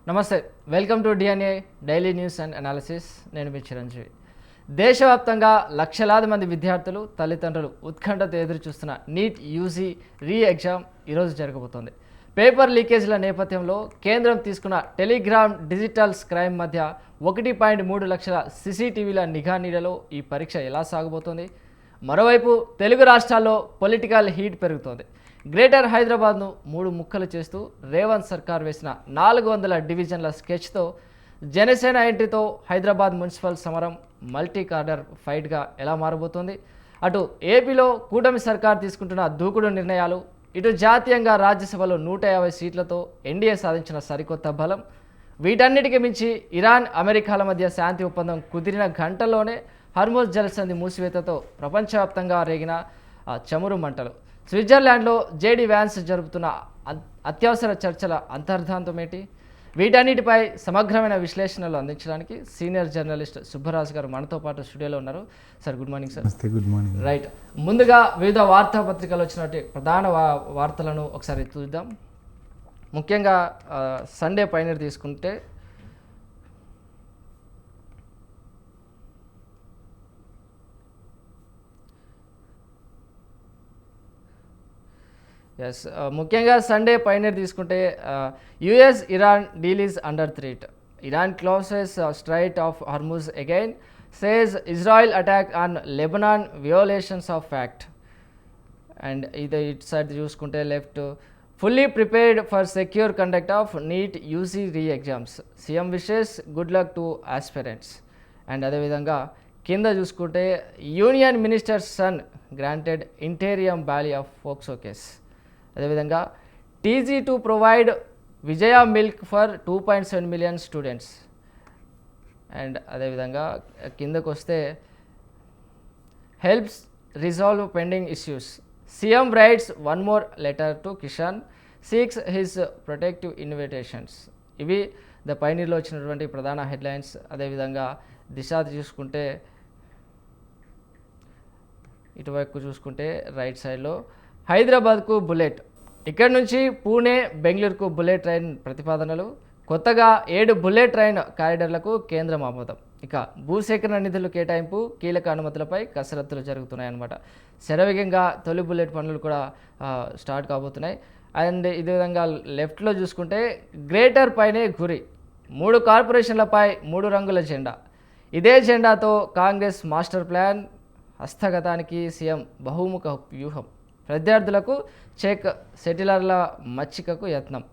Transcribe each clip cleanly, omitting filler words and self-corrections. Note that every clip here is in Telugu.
నమస్తే, welcome to DNA daily news and analysis. నేను మీ చిరంజీవి. దేశవ్యాప్తంగా లక్షలాది మంది విద్యార్థులు, తల్లిదండ్రులు ఉత్కంఠతో ఎదురు చూస్తున్న నీట్ యూజీ రీ ఎగ్జామ్ ఈరోజు జరగబోతోంది. పేపర్ లీకేజీల నేపథ్యంలో కేంద్రం తీసుకున్న టెలిగ్రామ్ డిజిటల్ స్క్రైమ్ మధ్య 1.3 లక్షల సీసీటీవీల నిఘా నీడలో ఈ పరీక్ష ఎలా సాగబోతోంది? మరోవైపు తెలుగు రాష్ట్రాల్లో పొలిటికల్ హీట్ పెరుగుతోంది. గ్రేటర్ హైదరాబాద్ను 3 ముక్కలు చేస్తూ రేవంత్ సర్కార్ వేసిన 400 డివిజన్ల స్కెచ్తో జనసేన ఎంట్రీతో హైదరాబాద్ మున్సిపల్ సమరం మల్టీ కార్డర్ ఫైట్గా ఎలా మారబోతోంది? అటు ఏపీలో కూటమి సర్కార్ తీసుకుంటున్న దూకుడు నిర్ణయాలు, ఇటు జాతీయంగా రాజ్యసభలో 150 సీట్లతో ఎన్డీఏ సాధించిన సరికొత్త బలం, వీటన్నిటికీ మించి ఇరాన్ అమెరికాల మధ్య శాంతి ఒప్పందం కుదిరిన గంటల్లోనే హర్మోజ్ జలసంధి మూసివేతతో ప్రపంచవ్యాప్తంగా రేగిన చమురు మంటలు, స్విట్జర్లాండ్లో జేడీ వ్యాన్స్ జరుపుతున్న అత్యవసర చర్చల అంతర్ధాంతం ఏంటి? వీటన్నిటిపై సమగ్రమైన విశ్లేషణలు అందించడానికి సీనియర్ జర్నలిస్ట్ సుబ్బరాజు గారు మనతో పాటు స్టూడియోలో ఉన్నారు. Sir, good morning sir. Good morning. Right, ముందుగా వివిధ వార్తాపత్రికలు వచ్చినటువంటి ప్రధాన వార్తలను ఒకసారి చూద్దాం. ముఖ్యంగా సండే పైనర్ తీసుకుంటే ముఖ్యంగా సండే పైనర్ తీసుకుంటే US Iran deal is under threat. Iran closes strait of Hormuz again, says Israel attack on Lebanon violations of pact. And ఇది ఇటు సైడ్ చూసుకుంటే left, fully prepared for secure conduct of NEET UG re exams, CM wishes good luck to aspirants. And అదేవిధంగా కింద చూసుకుంటే union minister son granted interim bail of POCSO case. అదేవిధంగా TG to provide Vijaya milk for 2.7 million students. And అదేవిధంగా కిందకు వస్తే helps resolve pending issues, CM rights one more letter to Kishan, seeks his protective invitations. ఇవి ద పైనీర్లో వచ్చినటువంటి ప్రధాన హెడ్లైన్స్. అదేవిధంగా దిశ చూసుకుంటే ఇటువైపు చూసుకుంటే రైట్ సైడ్లో హైదరాబాద్కు బుల్లెట్, ఇక్కడ నుంచి పూణే బెంగళూరుకు బుల్లెట్ ట్రైన్ ప్రతిపాదనలు, కొత్తగా 7 బుల్లెట్ ట్రైన్ కారిడార్లకు కేంద్రం ఆమోదం. ఇక భూసేకరణ నిధులు కేటాయింపు, కీలక అనుమతులపై కసరత్తులు జరుగుతున్నాయన్నమాట. శరవేగంగా తొలి బుల్లెట్ పనులు కూడా స్టార్ట్ కాబోతున్నాయి. అండ్ ఇదే విధంగా లెఫ్ట్లో చూసుకుంటే గ్రేటర్ పైనే గురి, 3 కార్పొరేషన్లపై 3 రంగుల జెండా. ఇదే జెండాతో కాంగ్రెస్ మాస్టర్ ప్లాన్ హస్తగతానికి సీఎం బహుముఖ వ్యూహం, ప్రత్యర్థులకు చెక్, సెటిలర్ల మచ్చికకు యత్నం.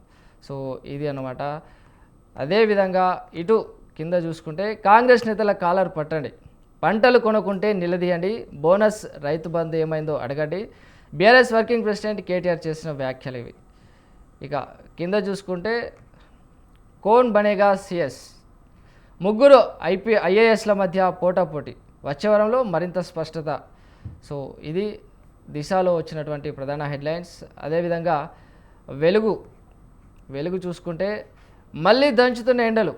సో ఇది అన్నమాట. అదేవిధంగా ఇటు కింద చూసుకుంటే కాంగ్రెస్ నేతల కాలర్ పట్టండి, పంటలు కొనుక్కుంటే నిలదీయండి, బోనస్ రైతు బంధు ఏమైందో అడగండి, బీఆర్ఎస్ వర్కింగ్ ప్రెసిడెంట్ కేటీఆర్ చేసిన వ్యాఖ్యలు ఇవి. ఇక కింద చూసుకుంటే కోన్ బనేగా సిఎస్, ముగ్గురు ఐఏఎస్ల మధ్య పోటాపోటీ, వచ్చే వారంలో మరింత స్పష్టత. సో ఇది దిశలో వచ్చినటువంటి ప్రధాన హెడ్లైన్స్. అదేవిధంగా వెలుగు చూసుకుంటే మళ్ళీ దంచుతున్న ఎండలు,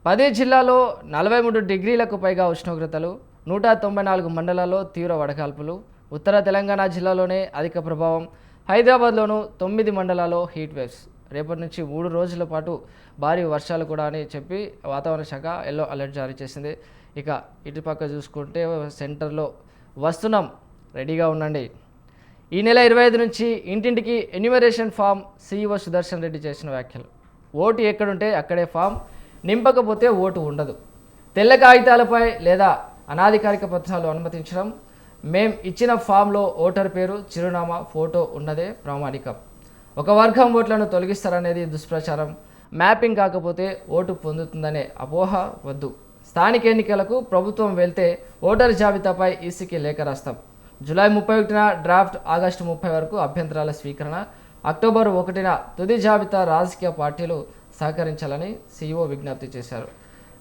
10 జిల్లాలో 43 డిగ్రీలకు పైగా ఉష్ణోగ్రతలు, 194 మండలాల్లో తీవ్ర వడగాల్పులు, ఉత్తర తెలంగాణ జిల్లాలోనే అధిక ప్రభావం, హైదరాబాద్లోనూ 9 మండలాల్లో హీట్ వేవ్స్. రేపటి నుంచి 3 రోజుల పాటు భారీ వర్షాలు కూడా అని చెప్పి వాతావరణ శాఖ ఎల్లో అలర్ట్ జారీ చేసింది. ఇక ఇటుపక్క చూసుకుంటే సెంటర్లో వస్తున్నాం, రెడీగా ఉండండి. ఈ నెల 25 నుంచి ఇంటింటికి enumeration form, CEO Sudarshan Reddy చేసిన వ్యాఖ్యలు. ఓటు ఎక్కడుంటే అక్కడే ఫామ్, నింపకపోతే ఓటు ఉండదు, తెల్ల కాగితాలపై లేదా అనాధికారిక పత్రాలు అనుమతించడం, మేం ఇచ్చిన ఫామ్లో ఓటర్ పేరు, చిరునామా, ఫోటో ఉన్నదే ప్రామాణికం, ఒక వర్గం ఓట్లను తొలగిస్తారనేది దుష్ప్రచారం, మ్యాపింగ్ కాకపోతే ఓటు పొందుతుందనే అపోహ వద్దు, స్థానిక ఎన్నికలకు ప్రభుత్వం వెళ్తే ఓటర్ జాబితాపై ఈసీకి లేఖ రాస్తాం, జూలై 31న డ్రాఫ్ట్, ఆగస్టు 30 వరకు అభ్యంతరాల స్వీకరణ, అక్టోబర్ 1న తుది జాబితా, రాజకీయ పార్టీలు సహకరించాలని సీఈఓ విజ్ఞప్తి చేశారు.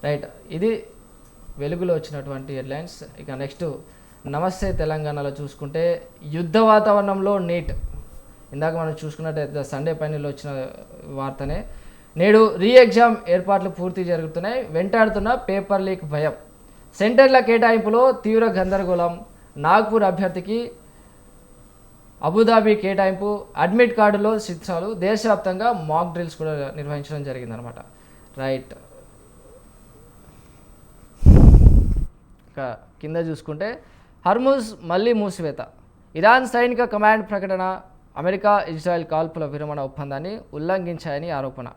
రైట్, ఇది వెలుగులో వచ్చినటువంటి హెడ్లైన్స్. ఇక నెక్స్ట్ నమస్తే తెలంగాణలో చూసుకుంటే యుద్ధ వాతావరణంలో నీట్. ఇందాక మనం చూసుకున్నట్టయితే సండే పైనలో వచ్చిన వార్తనే. నేడు రీ ఎగ్జామ్ ఏర్పాట్లు పూర్తి జరుగుతున్నాయి, వెంటాడుతున్న పేపర్ లీక్ భయం, సెంటర్ల కేటాయింపులో తీవ్ర గందరగోళం, నాగ్పూర్ అభ్యర్థికి అబుదాబి కేటాయింపు, అడ్మిట్ కార్డులో చిత్రాలు, దేశవ్యాప్తంగా మాక్ డ్రిల్స్ కూడా నిర్వహించడం జరిగిందనమాట. రైట్. ఇక కింద చూసుకుంటే హర్ముజ్ మళ్ళీ మూసివేత, ఇరాన్ సైనిక కమాండ్ ప్రకటన, అమెరికా ఇజ్రాయెల్ కాల్పుల విరమణ ఒప్పందాన్ని ఉల్లంఘించాయని ఆరోపణ,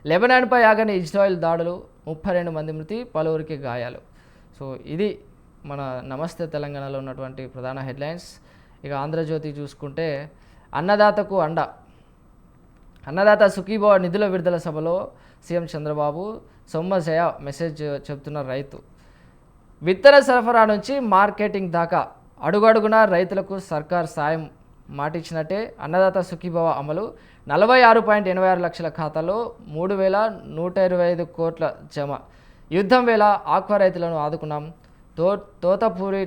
లెబనాన్పై ఆగని ఇజ్రాయెల్ దాడులు, 32 మంది మృతి, పలువురికి గాయాలు. సో ఇది మన నమస్తే తెలంగాణలో ఉన్నటువంటి ప్రధాన హెడ్లైన్స్. ఇక ఆంధ్రజ్యోతి చూసుకుంటే అన్నదాతకు అండ, అన్నదాత సుఖీభవ నిధుల విడుదల సభలో సీఎం చంద్రబాబు సొమ్మజయ మెసేజ్ చెబుతున్న రైతు, విత్తన సరఫరా నుంచి మార్కెటింగ్ దాకా అడుగడుగునా రైతులకు సర్కార్ సాయం మాటిచ్చినట్టే అన్నదాత సుఖీభవ అమలు, 46.86 లక్షల ఖాతాలో 3,125 కోట్ల జమ, యుద్ధం వేళ ఆక్వా రైతులను ఆదుకున్నాం, తోతపూరి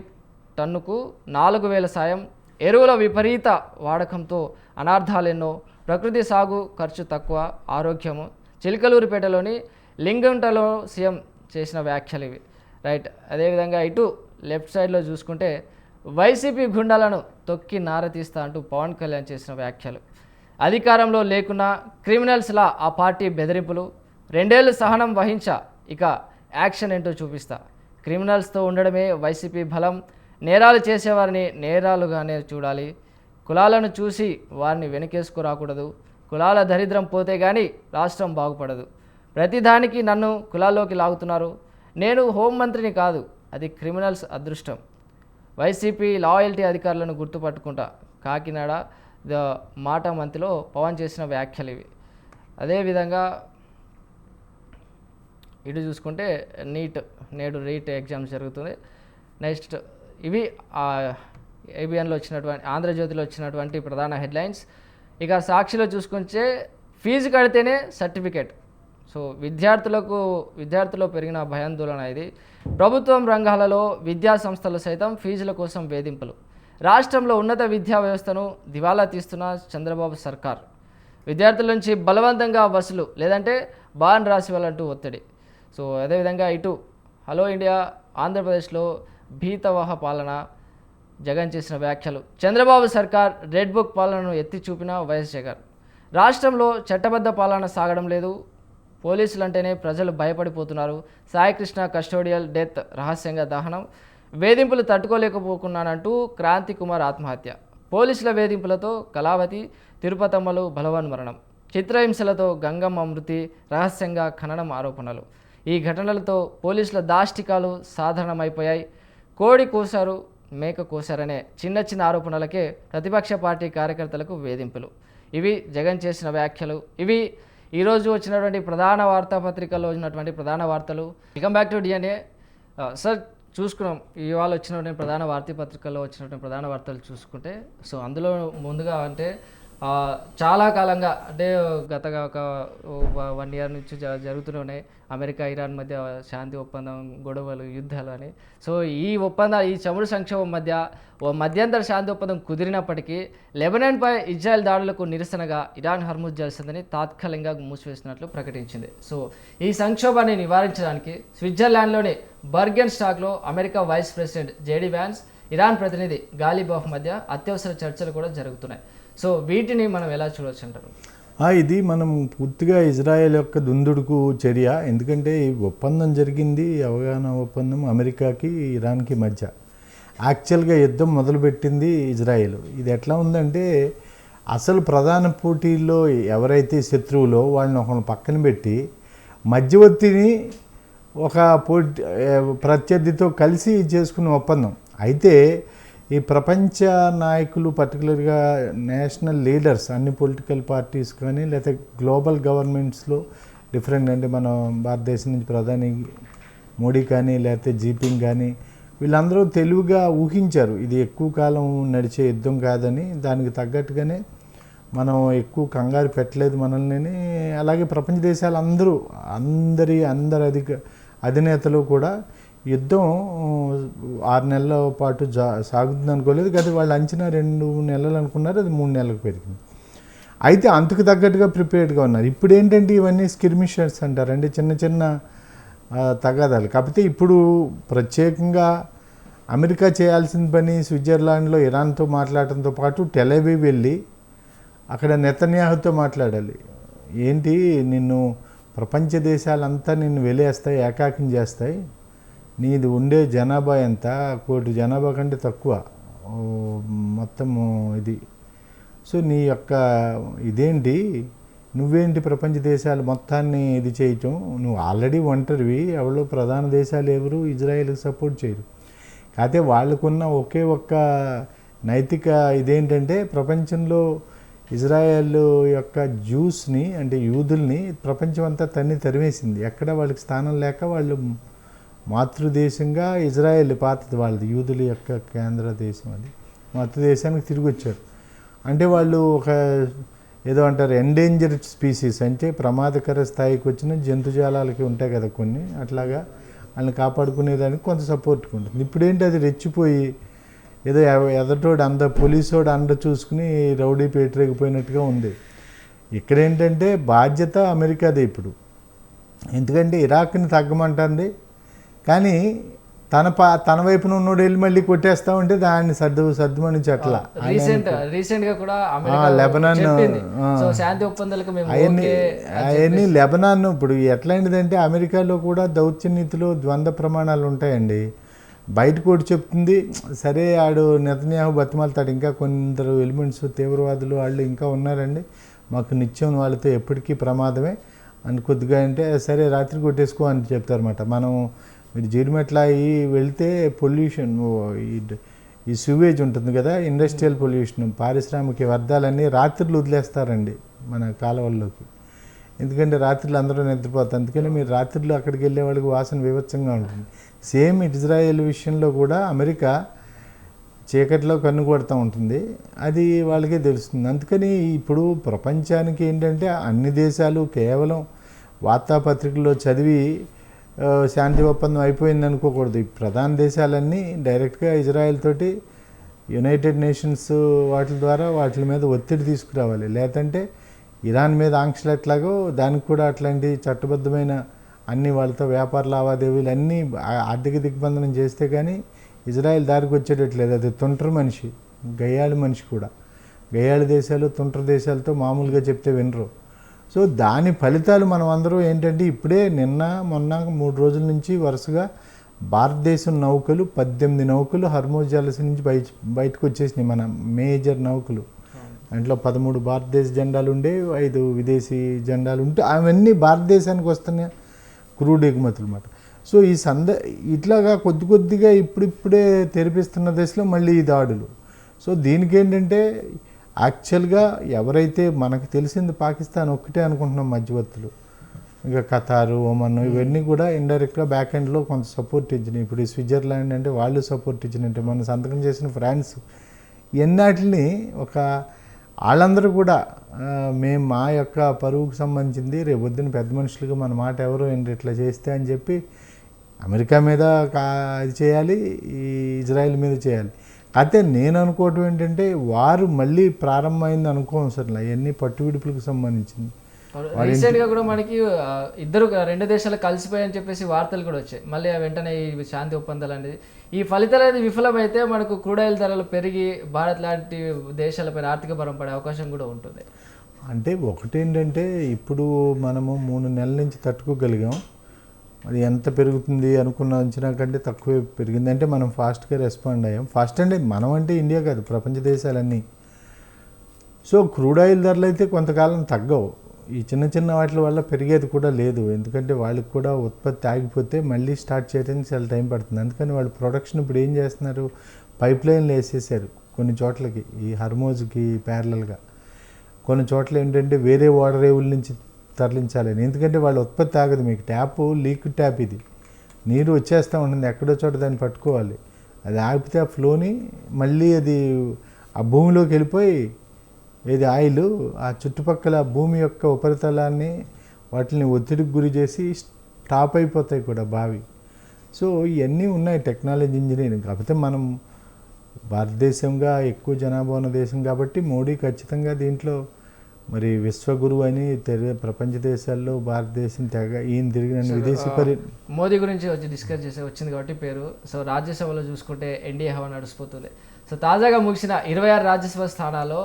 టన్నుకు 4,000 సాయం, ఎరువుల విపరీత వాడకంతో అనార్థాలెన్నో, ప్రకృతి సాగు ఖర్చు తక్కువ, ఆరోగ్యము, చిలకలూరిపేటలోని లింగంటలో సీఎం చేసిన వ్యాఖ్యలు ఇవి. రైట్. అదేవిధంగా ఇటు లెఫ్ట్ సైడ్లో చూసుకుంటే వైసీపీ గుండాలను తొక్కి నారతీస్తా అంటూ పవన్ కళ్యాణ్ చేసిన వ్యాఖ్యలు, అధికారంలో లేకున్నా క్రిమినల్స్లా ఆ పార్టీ బెదిరింపులు, 2 ఏళ్ళు సహనం వహించా, ఇక యాక్షన్ ఏంటో చూపిస్తా, క్రిమినల్స్తో ఉండడమే వైసీపీ బలం, నేరాలు చేసేవారిని నేరాలుగానే చూడాలి, కులాలను చూసి వారిని వెనకేసుకురాకూడదు, కులాల దరిద్రం పోతే కానీ రాష్ట్రం బాగుపడదు, ప్రతిదానికి నన్ను కులాల్లోకి లాగుతున్నారు, నేను హోంమంత్రిని కాదు, అది క్రిమినల్స్ అదృష్టం, వైసీపీ లాయల్టీ అధికారులను గుర్తుపట్టుకుంటా, కాకినాడ మాట మంత్రిలో పవన్ చేసిన వ్యాఖ్యలు ఇవి. అదేవిధంగా ఇటు చూసుకుంటే నేడు రీట్ ఎగ్జామ్స్ జరుగుతుంది. నెక్స్ట్ ఇవి ఏబిఎన్లో వచ్చినటువంటి ఆంధ్రజ్యోతిలో వచ్చినటువంటి ప్రధాన హెడ్లైన్స్. ఇక సాక్షిలో చూసుకుంటే ఫీజు కడితేనే సర్టిఫికేట్, సో విద్యార్థుల్లో పెరిగిన భయాందోళన ఇది, ప్రభుత్వం రంగాలలో విద్యా సంస్థలు సైతం ఫీజుల కోసం వేధింపులు, రాష్ట్రంలో ఉన్నత విద్యా వ్యవస్థను దివాలా తీస్తున్న చంద్రబాబు సర్కార్, విద్యార్థుల నుంచి బలవంతంగా వసూలు లేదంటే బాండ్ రాసి వాళ్ళంటూ ఒత్తిడి. సో అదేవిధంగా ఇటు హలో ఇండియా ఆంధ్రప్రదేశ్లో భీతవాహ పాలన, జగన్ చేసిన వ్యాఖ్యలు, చంద్రబాబు సర్కార్ రెడ్ బుక్ పాలనను ఎత్తి చూపిన వైఎస్ జగన్, రాష్ట్రంలో చట్టబద్ధ పాలన సాగడం లేదు, పోలీసులంటేనే ప్రజలు భయపడిపోతున్నారు, సాయికృష్ణ కస్టోడియల్ డెత్ రహస్యంగా దహనం, వేధింపులు తట్టుకోలేకపోకున్నానంటూ క్రాంతి కుమార్ ఆత్మహత్య, పోలీసుల వేధింపులతో కళావతి తిరుపతమ్మలు బలవన్మరణం, చిత్రహింసలతో గంగమ్మ మృతి రహస్యంగా ఖననం ఆరోపణలు, ఈ ఘటనలతో పోలీసుల దాష్టికాలు సాధారణమైపోయాయి, కోడి కోశారు మేక కోశారనే చిన్న ఆరోపణలకే ప్రతిపక్ష పార్టీ కార్యకర్తలకు వేధింపులు. ఇవి జగన్ చేసిన వ్యాఖ్యలు. ఇవి ఈరోజు వచ్చినటువంటి ప్రధాన వార్తాపత్రికల్లో వచ్చినటువంటి ప్రధాన వార్తలు. Welcome back to DNA. Sir చూసుకున్నాం ఇవాళ వచ్చినటువంటి ప్రధాన వార్తాపత్రికల్లో వచ్చినటువంటి ప్రధాన వార్తలు చూసుకుంటే, సో అందులో ముందుగా అంటే చాలా కాలంగా అంటే గత ఒక 1 year నుంచి జరుగుతూనే ఉన్నాయి అమెరికా ఇరాన్ మధ్య శాంతి ఒప్పందం, గొడవలు, యుద్ధాలు అని. సో ఈ ఒప్పందాలు ఈ చమురు సంక్షోభం మధ్య ఓ మధ్యంతర శాంతి ఒప్పందం కుదిరినప్పటికీ లెబనాన్పై ఇజ్రాయెల్ దాడులకు నిరసనగా ఇరాన్ హర్ముజ్ జలసంధిని తాత్కాలికంగా మూసివేసినట్లు ప్రకటించింది. సో ఈ సంక్షోభాన్ని నివారించడానికి స్విట్జర్లాండ్లోని బర్గెన్ స్టాక్లో America vice president JD Vance, Iran ప్రతినిధి గాలిబాఫ్ మధ్య అత్యవసర చర్చలు కూడా జరుగుతున్నాయి. సో వీటిని మనం ఎలా చూడవచ్చు అంటారు? ఇది మనం పూర్తిగా ఇజ్రాయెల్ యొక్క దుందుడుకు చర్య. ఎందుకంటే ఈ ఒప్పందం జరిగింది, అవగాహన ఒప్పందం అమెరికాకి ఇరాన్కి మధ్య. యాక్చువల్గా యుద్ధం మొదలుపెట్టింది ఇజ్రాయెల్. ఇది ఎట్లా ఉందంటే అసలు ప్రధాన పోటీల్లో ఎవరైతే శత్రువులో వాళ్ళని ఒకరిని పక్కన పెట్టి మధ్యవర్తిని ఒక ప్రత్యర్థితో కలిసి చేసుకున్న ఒప్పందం. అయితే ఈ ప్రపంచ నాయకులు పర్టికులర్గా నేషనల్ లీడర్స్ అన్ని పొలిటికల్ పార్టీస్ కానీ లేకపోతే గ్లోబల్ గవర్నమెంట్స్లో డిఫరెంట్ అంటే మన భారతదేశం నుంచి ప్రధాని మోడీ కానీ లేకపోతే జీపింగ్ కానీ వీళ్ళందరూ తెలివిగా ఊహించారు ఇది ఎక్కువ కాలం నడిచే యుద్ధం కాదని. దానికి తగ్గట్టుగానే మనం ఎక్కువ కంగారు పెట్టలేదు మనల్ని. అలాగే ప్రపంచ దేశాలు అందరి అధినేతలు కూడా యుద్ధం 6 నెలల పాటు సాగుతుంది అనుకోలేదు. గత వాళ్ళు అంచనా 2 నెలలు అనుకున్నారు, అది 3 నెలలకు పెరిగింది. అయితే అంతకు తగ్గట్టుగా ప్రిపేర్డ్గా ఉన్నారు. ఇప్పుడు ఏంటంటే ఇవన్నీ స్కిర్మిషర్స్ అంటారు, అంటే చిన్న తగాదాలు. కాకపోతే ఇప్పుడు ప్రత్యేకంగా అమెరికా చేయాల్సిన పని స్విట్జర్లాండ్లో ఇరాన్తో మాట్లాడటంతో పాటు టెల్ అవీవ్ వెళ్ళి అక్కడ నెతన్యాహుతో మాట్లాడాలి. ఏంటి నిన్ను ప్రపంచ దేశాలంతా నిన్ను వెలేస్తాయి, ఏకాకిం చేస్తాయి. నీది ఉండే జనాభా ఎంత, 1 కోటి జనాభా కంటే తక్కువ ఓ, మొత్తము ఇది. సో నీ యొక్క ఇదేంటి, నువ్వేంటి ప్రపంచ దేశాలు మొత్తాన్ని ఇది చేయటం, నువ్వు ఆల్రెడీ ఒంటరివి, ఎవరో ప్రధాన దేశాలు ఎవరు ఇజ్రాయెల్కి సపోర్ట్ చేయరు. కాకపోతే వాళ్ళకున్న ఒకే ఒక్క నైతిక ఇదేంటంటే ప్రపంచంలో ఇజ్రాయెల్ యొక్క జ్యూస్ని అంటే యూదుల్ని ప్రపంచం అంతా తరిమేసింది. ఎక్కడ వాళ్ళకి స్థానం లేక వాళ్ళు మాతృదేశంగా ఇజ్రాయెల్ పాతది వాళ్ళది, యూదుల యొక్క కేంద్ర దేశం అది, మాతృదేశానికి తిరిగి వచ్చారు. అంటే వాళ్ళు ఒక ఏదో అంటారు ఎండేంజర్డ్ స్పీసీస్, అంటే ప్రమాదకర స్థాయికి వచ్చిన జంతుజాలాలకి ఉంటాయి కదా కొన్ని, అట్లాగా వాళ్ళని కాపాడుకునేదానికి కొంత సపోర్ట్గా ఉంటుంది. ఇప్పుడేంటి అది రెచ్చిపోయి ఏదో ఎదటోడు పోలీసోడు చూసుకుని రౌడీ పేటరేగిపోయినట్టుగా ఉంది. ఇక్కడేంటంటే బాధ్యత అమెరికాదే ఇప్పుడు, ఎందుకంటే ఇరాక్ని తగ్గమంటుంది, కానీ తన వైపున ఉన్నోడు వెళ్ళి మళ్ళీ కొట్టేస్తా ఉంటే దాన్ని సర్దుమని చెట్ల రీసెంట్ గా కూడా లెబనాన్ శాంతి ఒప్పందాలకు అవన్నీ లెబనాన్ ఇప్పుడు ఎట్లాంటిదంటే అమెరికాలో కూడా దౌత్యనీతిలో ద్వంద్వ ప్రమాణాలు ఉంటాయండి. బయట కూడా చెప్తుంది సరే, ఆడు నెతన్యాహు బతిమాలతాడు, ఇంకా కొందరు ఎలిమెంట్స్ తీవ్రవాదులు వాళ్ళు ఇంకా ఉన్నారండి, మాకు నిత్యం వాళ్ళతో ఎప్పటికీ ప్రమాదమే అని కొద్దిగా అంటే సరే రాత్రి కొట్టేసుకో అని చెప్తారన్నమాట. మనం మీరు జీడిమెట్ల వెళ్తే పొల్యూషన్ ఈ సివేజ్ ఉంటుంది కదా, ఇండస్ట్రియల్ పొల్యూషన్, పారిశ్రామిక వ్యర్థాలన్నీ రాత్రులు వదిలేస్తారండి మన కాలువల్లోకి, ఎందుకంటే రాత్రులు అందరూ నిద్రపోతారు. అందుకని మీరు రాత్రులు అక్కడికి వెళ్ళే వాళ్ళకి వాసన వివత్సంగా ఉంటుంది. సేమ్ ఇజ్రాయెల్ విషయంలో కూడా అమెరికా చీకట్లో కన్ను కొడుతూ ఉంటుంది, అది వాళ్ళకే తెలుస్తుంది. అందుకని ఇప్పుడు ప్రపంచానికి ఏంటంటే అన్ని దేశాలు కేవలం వార్తాపత్రికల్లో చదివి శాంతి ఒప్పందం అయిపోయింది అనుకోకూడదు. ఈ ప్రధాన దేశాలన్నీ డైరెక్ట్గా ఇజ్రాయెల్ తోటి యునైటెడ్ నేషన్స్ వాటి ద్వారా వాటి మీద ఒత్తిడి తీసుకురావాలి. లేదంటే ఇరాన్ మీద ఆంక్షలు ఎట్లాగో దానికి కూడా అట్లాంటి చట్టబద్ధమైన అన్ని వాళ్ళతో వ్యాపార లావాదేవీలు అన్నీ ఆర్థిక దిగ్బంధనం చేస్తే కానీ ఇజ్రాయెల్ దారికి వచ్చేటట్లేదు. అది తుంటరు మనిషి, గయ్యాళి మనిషి కూడా. గయ్యాళి దేశాలు తుంటరు దేశాలతో మామూలుగా చెప్తే వినరు. సో దాని ఫలితాలు మనం అందరూ ఏంటంటే ఇప్పుడే నిన్న మొన్న 3 రోజుల నుంచి వరుసగా భారతదేశం నౌకలు 18 నౌకలు హర్మోజ్ జలసంధి నుంచి బయటకు వచ్చేసినాయి, మన మేజర్ నౌకలు. దాంట్లో 13 భారతదేశ జెండాలు ఉండే, 5 విదేశీ జెండాలు ఉంటే అవన్నీ భారతదేశానికి వస్తున్న క్రూడ్ ఎగుమతులు అన్నమాట. సో ఈ ఇట్లాగా కొద్దిగా ఇప్పుడిప్పుడే తెరిపిస్తున్న దశలో మళ్ళీ ఈ దాడులు. సో దీనికి ఏంటంటే యాక్చువల్గా ఎవరైతే మనకు తెలిసింది పాకిస్తాన్ ఒక్కటే అనుకుంటున్నాం మధ్యవర్తులు, ఇంకా ఖతారు, ఒమన్ ఇవన్నీ కూడా ఇండైరెక్ట్గా బ్యాక్ ఎండ్లో కొంత సపోర్ట్ ఇచ్చినాయి. ఇప్పుడు స్విట్జర్లాండ్ అంటే వాళ్ళు సపోర్ట్ ఇచ్చినట్టే, మనం సంతకం చేసిన ఫ్రాన్స్, ఎన్నాటిని ఒక వాళ్ళందరూ కూడా మేము మా యొక్క పరువుకు సంబంధించింది రేపు పొద్దున పెద్ద మనుషులుగా మన మాట ఎవరో ఏంటి ఇట్లా చేస్తే అని చెప్పి అమెరికా మీద ఇది చేయాలి, ఈ ఇజ్రాయెల్ మీద చేయాలి. అయితే నేను అనుకోవటం ఏంటంటే వారు మళ్ళీ ప్రారంభమైంది అనుకోవసరం, అవన్నీ పట్టు విడుపులకు సంబంధించింది. రీసెంట్గా కూడా మనకి ఇద్దరు 2 దేశాలు కలిసిపోయాయని చెప్పేసి వార్తలు కూడా వచ్చాయి. మళ్ళీ వెంటనే ఈ శాంతి ఒప్పందాలు అనేది ఈ ఫలితాలు అనేది విఫలమైతే మనకు క్రూడ్ ఆయిల్ ధరలు పెరిగి భారత్ లాంటి దేశాలపై ఆర్థిక భారం పడే అవకాశం కూడా ఉంటుంది. అంటే ఒకటేంటంటే ఇప్పుడు మనము 3 నెలల నుంచి తట్టుకోగలిగాం, అది ఎంత పెరుగుతుంది అనుకున్న అంచనా కంటే తక్కువే పెరిగింది. అంటే మనం ఫాస్ట్గా రెస్పాండ్ అయ్యాం. ఫాస్ట్ అంటే మనం అంటే ఇండియా కాదు, ప్రపంచ దేశాలన్నీ. సో క్రూడ్ ఆయిల్ ధరలు అయితే కొంతకాలం తగ్గవు, ఈ చిన్న వాటి వల్ల పెరిగేది కూడా లేదు. ఎందుకంటే వాళ్ళకి కూడా ఉత్పత్తి ఆగిపోతే మళ్ళీ స్టార్ట్ చేయడానికి చాలా టైం పడుతుంది. అందుకని వాళ్ళు ప్రొడక్షన్ ఇప్పుడు ఏం చేస్తున్నారు, పైప్ లైన్లు వేసేసారు కొన్ని చోట్లకి, ఈ హర్మోజ్కి ప్యారలల్గా. కొన్ని చోట్ల ఏంటంటే వేరే వాటర్ రేవుల నుంచి తరలించాలని, ఎందుకంటే వాళ్ళ ఉత్పత్తి ఆగదు. మీకు ట్యాప్ లీక్విడ్ ట్యాప్, ఇది నీరు వచ్చేస్తూ ఉంటుంది, ఎక్కడో చోట దాన్ని పట్టుకోవాలి. అది ఆగితే ఆ ఫ్లోని మళ్ళీ అది ఆ భూమిలోకి వెళ్ళిపోయి ఏది ఆయిల్ ఆ చుట్టుపక్కల భూమి యొక్క ఉపరితలాన్ని వాటిని ఒత్తిడికి గురి చేసి స్టాప్ అయిపోతాయి కూడా బావి. సో ఇవన్నీ ఉన్నాయి టెక్నాలజీ ఇంజనీరింగ్. కాకపోతే మనం భారతదేశంగా ఎక్కువ జనాభా ఉన్న దేశం కాబట్టి మోడీ ఖచ్చితంగా దీంట్లో మరి విశ్వగురువు అని ప్రపంచ దేశాల్లో భారతదేశం తెగ ఈయన తిరిగిన విదేశీ మోదీ గురించి డిస్కస్ చేసే వచ్చింది కాబట్టి పేరు. సో రాజ్యసభలో చూసుకుంటే ఎన్డీఏ హవా నడిచిపోతుంది. సో తాజాగా ముగిసిన 26 రాజ్యసభ స్థానాల్లో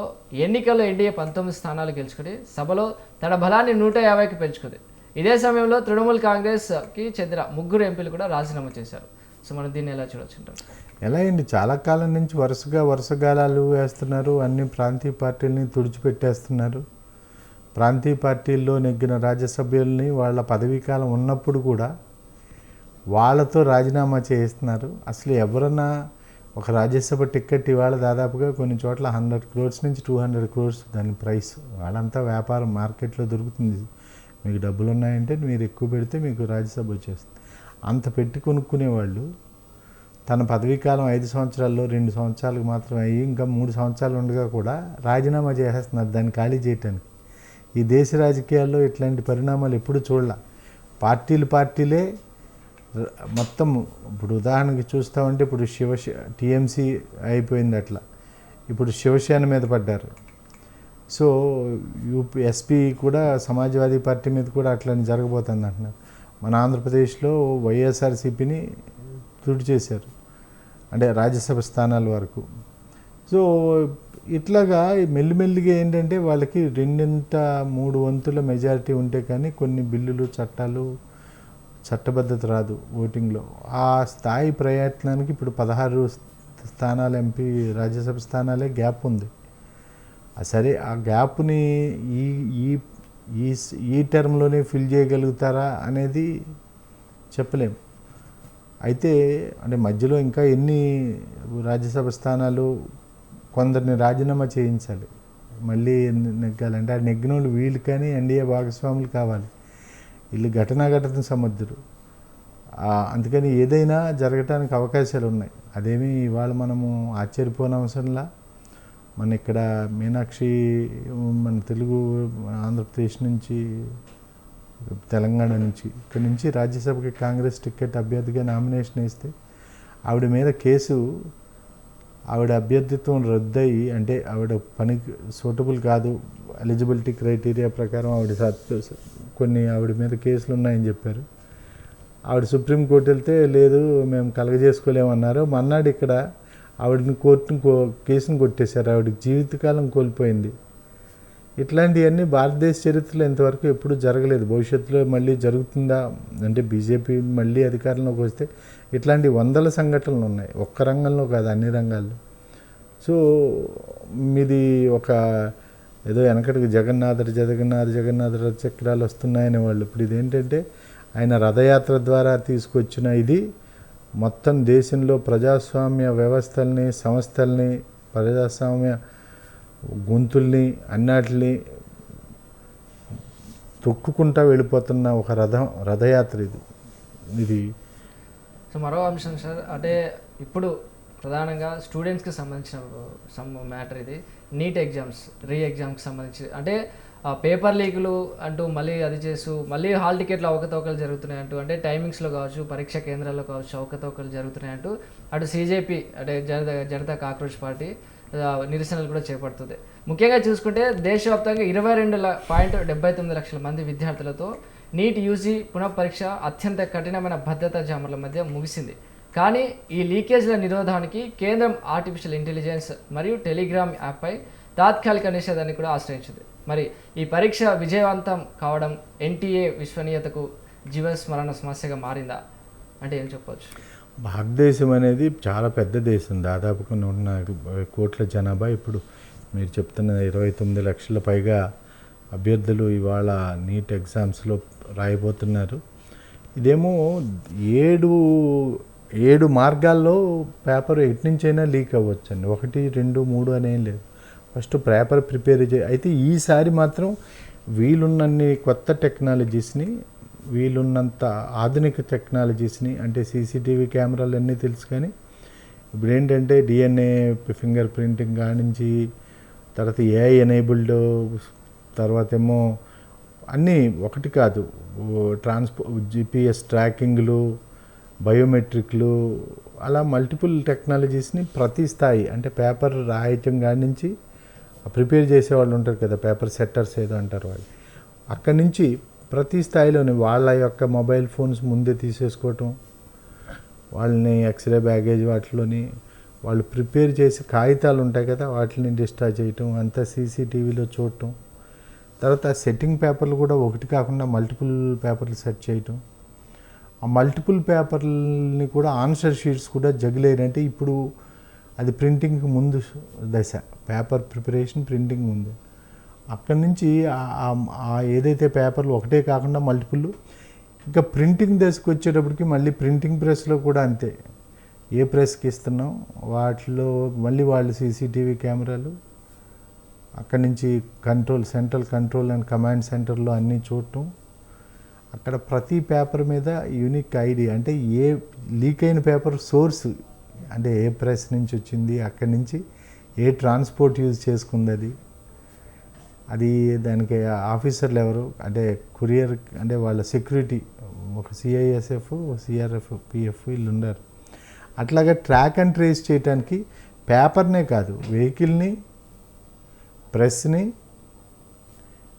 ఎన్నికల్లో ఎన్డీఏ 19 స్థానాలు గెలుచుకుని సభలో తన బలాన్ని 150కి పెంచుకుంది. ఇదే సమయంలో తృణమూల్ కాంగ్రెస్కి చెందిన 3 ఎంపీలు కూడా రాజీనామా చేశారు. సో మనం దీన్ని ఎలా చూడొచ్చు అంటారు? ఎలా అండి, చాలా కాలం నుంచి వరుసగాలాలు వేస్తున్నారు, అన్ని ప్రాంతీయ పార్టీలని తుడిచిపెట్టేస్తున్నారు. ప్రాంతీయ పార్టీల్లో నెగ్గిన రాజ్యసభ్యుల్ని వాళ్ళ పదవీ కాలం ఉన్నప్పుడు కూడా వాళ్ళతో రాజీనామా చేయిస్తున్నారు. అసలు ఎవరన్నా ఒక రాజ్యసభ టికెట్ ఇవాళ దాదాపుగా కొన్ని చోట్ల 100 crores నుంచి 200 crores దాని ప్రైస్. వాళ్ళంతా వ్యాపారం మార్కెట్లో దొరుకుతుంది. మీకు డబ్బులు ఉన్నాయంటే మీరు ఎక్కువ పెడితే మీకు రాజ్యసభ వచ్చేస్తుంది. అంత పెట్టి కొనుక్కునేవాళ్ళు తన పదవీ కాలం 5 సంవత్సరాల్లో 2 సంవత్సరాలకు మాత్రం అయ్యి ఇంకా 3 సంవత్సరాలు ఉండగా కూడా రాజీనామా చేసేస్తున్నారు దాన్ని ఖాళీ చేయటానికి. ఈ దేశ రాజకీయాల్లో ఇట్లాంటి పరిణామాలు ఎప్పుడు చూడలే. పార్టీలే మొత్తం. ఇప్పుడు ఉదాహరణకి చూస్తామంటే ఇప్పుడు టీఎంసీ అయిపోయింది అట్లా, ఇప్పుడు శివసేన మీద పడ్డారు. సో ఎస్పీ కూడా సమాజ్వాదీ పార్టీ మీద కూడా అట్లని జరగబోతుంది అంటున్నారు. మన ఆంధ్రప్రదేశ్లో వైఎస్ఆర్సీపీని చేశారు, అంటే రాజ్యసభ స్థానాల వరకు. సో ఇట్లాగా మెల్లిమెల్లిగా ఏంటంటే వాళ్ళకి 2/3 వంతుల మెజారిటీ ఉంటే కానీ కొన్ని బిల్లులు చట్టాలు చట్టబద్ధత రాదు ఓటింగ్లో. ఆ స్థాయి ప్రయత్నానికి ఇప్పుడు 16 స్థానాలు ఎంపీ రాజ్యసభ స్థానాలే గ్యాప్ ఉంది. సరే ఆ గ్యాప్ని ఈ టర్మ్లోనే ఫిల్ చేయగలుగుతారా అనేది చెప్పలేం. అయితే అంటే మధ్యలో ఇంకా ఎన్ని రాజ్యసభ స్థానాలు, కొందరిని రాజీనామా చేయించాలి మళ్ళీ నెగ్గాలంటే. ఆ నెగ్గిన వాళ్ళు వీళ్ళు కానీ ఎన్డీఏ భాగస్వాములు కావాలి. వీళ్ళు ఘటన సముద్రులు. అందుకని ఏదైనా జరగటానికి అవకాశాలు ఉన్నాయి. అదేమి ఇవాళ మనము ఆశ్చర్యపోనవసరంలా. మన ఇక్కడ మీనాక్షి మన తెలుగు ఆంధ్రప్రదేశ్ నుంచి తెలంగాణ నుంచి ఇక్కడ నుంచి రాజ్యసభకి కాంగ్రెస్ టికెట్ అభ్యర్థిగా నామినేషన్ వేస్తే ఆవిడ మీద కేసు, ఆవిడ అభ్యర్థిత్వం రద్దయి, అంటే ఆవిడ పనికి సూటబుల్ కాదు ఎలిజిబిలిటీ క్రైటీరియా ప్రకారం కొన్ని ఆవిడ మీద కేసులు ఉన్నాయని చెప్పారు. ఆవిడ సుప్రీంకోర్టు వెళ్తే లేదు మేము కలగజేసుకోలేమన్నారు. మన్నాడు ఇక్కడ ఆవిడని కేసును కొట్టేశారు. ఆవిడకి జీవితకాలం కోల్పోయింది. ఇట్లాంటివన్నీ భారతదేశ చరిత్రలో ఇంతవరకు ఎప్పుడూ జరగలేదు. భవిష్యత్తులో మళ్ళీ జరుగుతుందా అంటే బీజేపీ మళ్ళీ అధికారంలోకి వస్తే ఇట్లాంటి 100 సంఘటనలు ఉన్నాయి, ఒక్క రంగంలో కాదు అన్ని రంగాల్లో. సో మీది ఒక ఏదో వెనకటికి జగన్నాథ రథచక్రాలు వస్తున్నాయనే వాళ్ళు. ఇప్పుడు ఇదేంటంటే ఆయన రథయాత్ర ద్వారా తీసుకొచ్చిన ఇది మొత్తం దేశంలో ప్రజాస్వామ్య వ్యవస్థల్ని, సంస్థల్ని, ప్రజాస్వామ్య గొంతుల్ని అన్నిటిని తొక్కుకుంటా వెళ్ళిపోతున్న ఒక రథయాత్ర ఇది. సో మరో అంశం సార్, అంటే ఇప్పుడు ప్రధానంగా స్టూడెంట్స్కి సంబంధించిన మ్యాటర్ ఇది. నీట్ ఎగ్జామ్స్ ఎగ్జామ్కి సంబంధించి అంటే పేపర్ లీకులు అంటూ మళ్ళీ అది చేస్తూ మళ్ళీ హాల్ టికెట్లు అవకతవకలు జరుగుతున్నాయి అంటూ, అంటే టైమింగ్స్లో కావచ్చు, పరీక్షా కేంద్రాల్లో కావచ్చు అవకతవకలు జరుగుతున్నాయి అంటూ అటు CJP అంటే జనతా కాక్రోచ్ పార్టీ నిరసనలు కూడా చేపడుతుంది. ముఖ్యంగా చూసుకుంటే దేశవ్యాప్తంగా 22.79 లక్షల మంది విద్యార్థులతో నీట్ యూజీ పునఃపరీక్ష అత్యంత కఠినమైన భద్రతా జామర్ల మధ్య ముగిసింది. కానీ ఈ లీకేజ్ల నిరోధానికి కేంద్రం ఆర్టిఫిషియల్ ఇంటెలిజెన్స్ మరియు టెలిగ్రామ్ యాప్పై తాత్కాలిక నిషేధాన్ని కూడా ఆశ్రయించింది. మరి ఈ పరీక్ష విజయవంతం కావడం NTA విశ్వనీయతకు జీవస్మరణ సమస్యగా మారిందా అంటే ఏం చెప్పవచ్చు? భారతదేశం అనేది చాలా పెద్ద దేశం, దాదాపుగా 104 కోట్ల జనాభా. ఇప్పుడు మీరు చెప్తున్న 29 లక్షల పైగా అభ్యర్థులు ఇవాళ నీట్ ఎగ్జామ్స్లో రాయబోతున్నారు. ఇదేమో 7 మార్గాల్లో పేపర్ ఎట్నుంచైనా లీక్ అవ్వచ్చండి. 1, 2, 3 అనేం లేదు. ఫస్ట్ పేపర్ ప్రిపేర్ అయితే ఈసారి మాత్రం వీలున్నన్ని కొత్త టెక్నాలజీస్ని, వీలున్నంత ఆధునిక టెక్నాలజీస్ని, అంటే CCTV కెమెరాలు అన్నీ తెలుసు, కానీ ఇప్పుడు ఏంటంటే DNA ఫింగర్ ప్రింటింగ్ కానించి తర్వాత AI ఎనేబుల్డ్, తర్వాత ఏమో అన్నీ ఒకటి కాదు, GPS ట్రాకింగ్లు, బయోమెట్రిక్లు, అలా మల్టిపుల్ టెక్నాలజీస్ని ప్రతి స్థాయి, అంటే పేపర్ రాయటం కానించి ప్రిపేర్ చేసేవాళ్ళు ఉంటారు కదా, పేపర్ సెట్టర్స్ ఏదో అంటారు వాళ్ళు, అక్కడి నుంచి ప్రతి స్థాయిలోని వాళ్ళ యొక్క మొబైల్ ఫోన్స్ ముందే తీసేసుకోవటం, వాళ్ళని ఎక్స్రే బ్యాగేజ్ వాటిలోని వాళ్ళు ప్రిపేర్ చేసి కాగితాలు ఉంటాయి కదా వాటిని డిస్ట్రా చేయటం, అంతా CCTVలో చూడటం. తర్వాత సెట్టింగ్ పేపర్లు కూడా ఒకటి కాకుండా మల్టిపుల్ పేపర్లు సెట్ చేయటం, ఆ మల్టిపుల్ పేపర్ని కూడా ఆన్సర్ షీట్స్ కూడా జగిలేరంటే ఇప్పుడు అది ప్రింటింగ్కి ముందు దశ, పేపర్ ప్రిపరేషన్ ప్రింటింగ్ ముందు. అక్కడి నుంచి ఏదైతే పేపర్లు ఒకటే కాకుండా మల్టిపుల్, ఇంకా ప్రింటింగ్ దశకు వచ్చేటప్పటికి మళ్ళీ ప్రింటింగ్ ప్రెస్లో కూడా అంతే, ఏ ప్రెస్కి ఇస్తున్నాం వాటిలో మళ్ళీ వాళ్ళు సీసీటీవీ కెమెరాలు, అక్కడి నుంచి control, central control and command సెంటర్లో అన్నీ చూడటం, అక్కడ ప్రతి పేపర్ మీద యూనిక్ ఐడి, అంటే ఏ లీక్ అయిన పేపర్ సోర్స్, అంటే ఏ ప్రెస్ నుంచి వచ్చింది, అక్కడి నుంచి ఏ ట్రాన్స్పోర్ట్ యూజ్ చేసుకుంది, అది దానికి ఆఫీసర్లు ఎవరు, అంటే కొరియర్, అంటే వాళ్ళ సెక్యూరిటీ, ఒక సిఐఎస్ఎఫ్, సిఆర్ఎఫ్, పిఎఫ్ వీళ్ళు ఉన్నారు. అట్లాగా ట్రాక్ అండ్ ట్రేస్ చేయడానికి పేపర్నే కాదు, వెహికల్ని, ప్రెస్ని,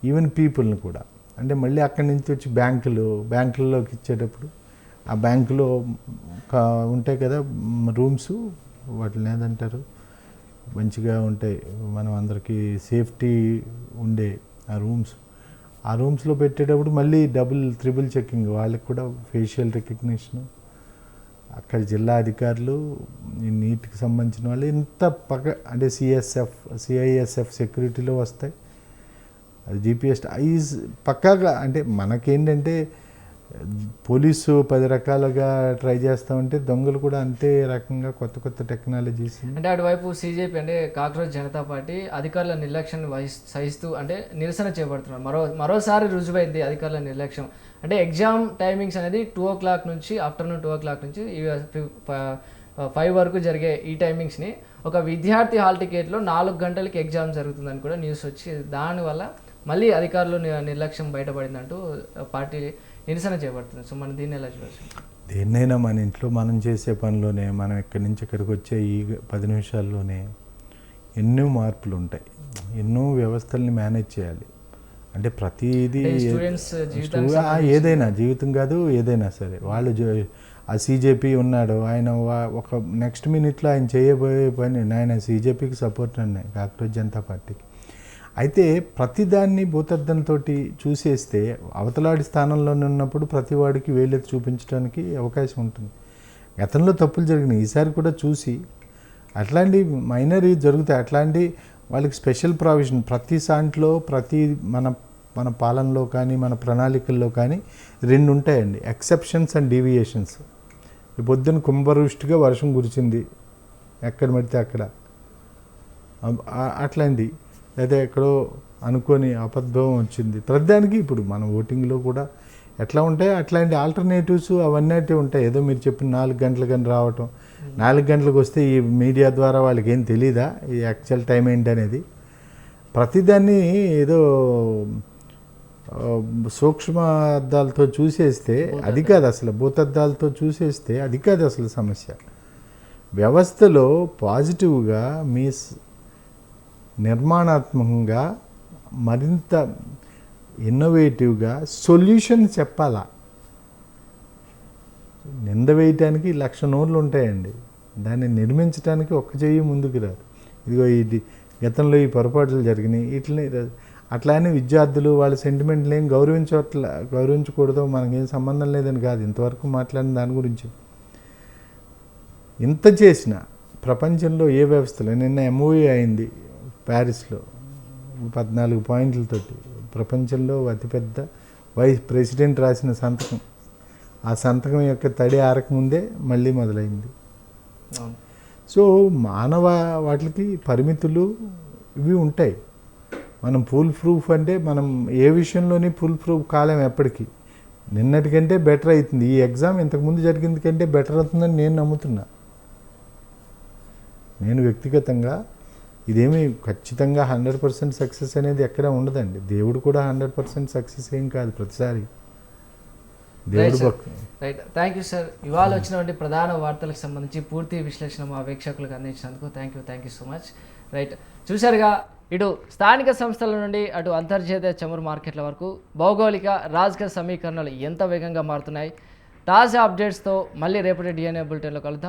ఈవెన్ పీపుల్ని కూడా. అంటే మళ్ళీ అక్కడి నుంచి వచ్చి బ్యాంకుల్లోకి ఇచ్చేటప్పుడు ఆ బ్యాంకులో ఉంటాయి కదా రూమ్స్, వాటిని ఏదంటారు, మంచిగా ఉంటాయి, మనం అందరికీ సేఫ్టీ ఉండే ఆ రూమ్స్లో పెట్టేటప్పుడు మళ్ళీ త్రిబుల్ చెక్కింగ్, వాళ్ళకి కూడా ఫేషియల్ రికగ్నిషను, అక్కడ జిల్లా అధికారులు, నీటికి సంబంధించిన వాళ్ళు, ఇంత అంటే సిఐఎస్ఎఫ్ సెక్యూరిటీలో వస్తాయి. అది జిపిఎస్ ఐజ్ పక్కాగా, అంటే మనకేంటంటే పోలీసు 10 రకాలుగా ట్రై చేస్తామంటే దొంగలు కూడా అంతే రకంగా కొత్త టెక్నాలజీస్. అంటే అటువైపు సీజేపీ అంటే కాక్రోచ్ జనతా పార్టీ అధికారుల నిర్లక్ష్యాన్ని సహిస్తూ అంటే నిరసన చేపడుతున్నారు. మరోసారి రుజువైంది అధికారుల నిర్లక్ష్యం. అంటే ఎగ్జామ్ టైమింగ్స్ అనేది 2 o'clock నుంచి, ఆఫ్టర్నూన్ 2 o'clock నుంచి 5 వరకు జరిగే ఈ టైమింగ్స్ని ఒక విద్యార్థి హాల్ టికెట్లో 4 గంటలకి ఎగ్జామ్ జరుగుతుందని కూడా న్యూస్ వచ్చి, దానివల్ల మళ్ళీ అధికారులు నిర్లక్ష్యం బయటపడిందంటూ పార్టీ నిరసన చేపడుతుంది. సో మనం దీన్ని ఎలా చూడవచ్చు? దేన్నైనా మన ఇంట్లో మనం చేసే పనిలోనే, మనం ఇక్కడి నుంచి ఇక్కడికి వచ్చే ఈ 10 నిమిషాల్లోనే ఎన్నో మార్పులు ఉంటాయి, ఎన్నో వ్యవస్థల్ని మేనేజ్ చేయాలి. అంటే ప్రతిదీ ఏదైనా జీవితం కాదు, ఏదైనా సరే వాళ్ళు ఆ సీజేపీ ఉన్నాడు, ఆయన ఒక నెక్స్ట్ మినిట్లో ఆయన చేయబోయే పని, ఆయన సీజేపీకి సపోర్ట్ అన్నాయి, కాక్రోచ్ జనతా పార్టీకి. అయితే ప్రతిదాన్ని భూతద్దంతో చూసేస్తే అవతలాడి స్థానంలో ఉన్నప్పుడు ప్రతివాడికి వేలెత్తి చూపించడానికి అవకాశం ఉంటుంది. గతంలో తప్పులు జరిగినాయి, ఈసారి కూడా చూసి అట్లాంటి మైనర్ జరుగుతాయి, అట్లాంటి వాళ్ళకి స్పెషల్ ప్రావిజన్ ప్రతి దాంట్లో, ప్రతి మన పాలనలో కానీ మన ప్రణాళికల్లో కానీ 2 ఉంటాయండి, ఎక్సెప్షన్స్ అండ్ డీవియేషన్స్. ఈ పొద్దున్న కుంభవృష్టిగా వర్షం కురిచింది ఎక్కడ పడితే అక్కడ, అట్లాంటి, లేదా ఎక్కడో అనుకోని అబద్ధం వచ్చింది. ప్రతిదానికి ఇప్పుడు మన ఓటింగ్లో కూడా ఎట్లా ఉంటాయి అట్లాంటి ఆల్టర్నేటివ్స్ అవన్నీ ఉంటాయి. ఏదో మీరు చెప్పిన 4 గంటలకు కానీ రావటం, 4 గంటలకు వస్తే ఈ మీడియా ద్వారా వాళ్ళకి ఏం తెలీదా ఈ యాక్చువల్ టైం ఏంటనేది. ప్రతిదాన్ని ఏదో సూక్ష్మ అద్దాలతో చూసేస్తే అది కాదు అసలు, భూతద్దాలతో చూసేస్తే అది కాదు అసలు సమస్య. వ్యవస్థలో పాజిటివ్గా మీ నిర్మాణాత్మకంగా మరింత ఇన్నోవేటివ్గా సొల్యూషన్ చెప్పాలా. నింద వేయటానికి 1,00,000 నోర్లు ఉంటాయండి, దాన్ని నిర్మించడానికి ఒక్క చెయ్యి ముందుకు రాదు. ఇదిగో ఇది గతంలో ఈ పొరపాట్లు జరిగినాయి, ఇట్లనే అట్లానే విద్యార్థులు వాళ్ళ సెంటిమెంట్లు ఏం గౌరవించకూడదు, మనకేం సంబంధం లేదని కాదు, ఇంతవరకు మాట్లాడిన దాని గురించి. ఇంత చేసిన ప్రపంచంలో ఏ వ్యవస్థలో, నిన్న ఎంఓయూ అయింది ప్యారిస్లో 14 పాయింట్లతోటి, ప్రపంచంలో అతిపెద్ద వైస్ ప్రెసిడెంట్ రాసిన సంతకం, ఆ సంతకం యొక్క తడి ఆరకముందే మళ్ళీ మొదలైంది. సో మానవ వాటికి పరిమితులు ఇవి ఉంటాయి. మనం ఫుల్ ప్రూఫ్ అంటే మనం ఏ విషయంలోని ఫుల్ ప్రూఫ్ కాలేం ఎప్పటికీ. నిన్నటికంటే బెటర్ అవుతుంది, ఈ ఎగ్జామ్ ఇంతకుముందు జరిగింది కంటే బెటర్ అవుతుందని నేను నమ్ముతున్నా. నేను వ్యక్తిగతంగా ఇదేమి ఖచ్చితంగా 100% సక్సెస్ అనేది ఎక్కడ ఉండదండి. దేవుడు కూడా 100% సక్సెస్ ఏం కాదు ప్రతిసారి. దేవుడు రైట్. Thank you sir. ఇవాళ వచ్చినటువంటి ప్రధాన వార్తలకు సంబంధించి పూర్తి విశ్లేషణ మా వీక్షకులకు అందించినందుకు thank you so much. Right, చూశారుగా, ఇటు స్థానిక సంస్థల నుండి అటు అంతర్జాతీయ చమురు మార్కెట్ల వరకు భౌగోళిక రాజకీయ సమీకరణలు ఎంత వేగంగా మారుతున్నాయి. తాజా అప్డేట్స్తో మళ్ళీ రేపటి DNA బులెటిన్లో కలుద్దాం.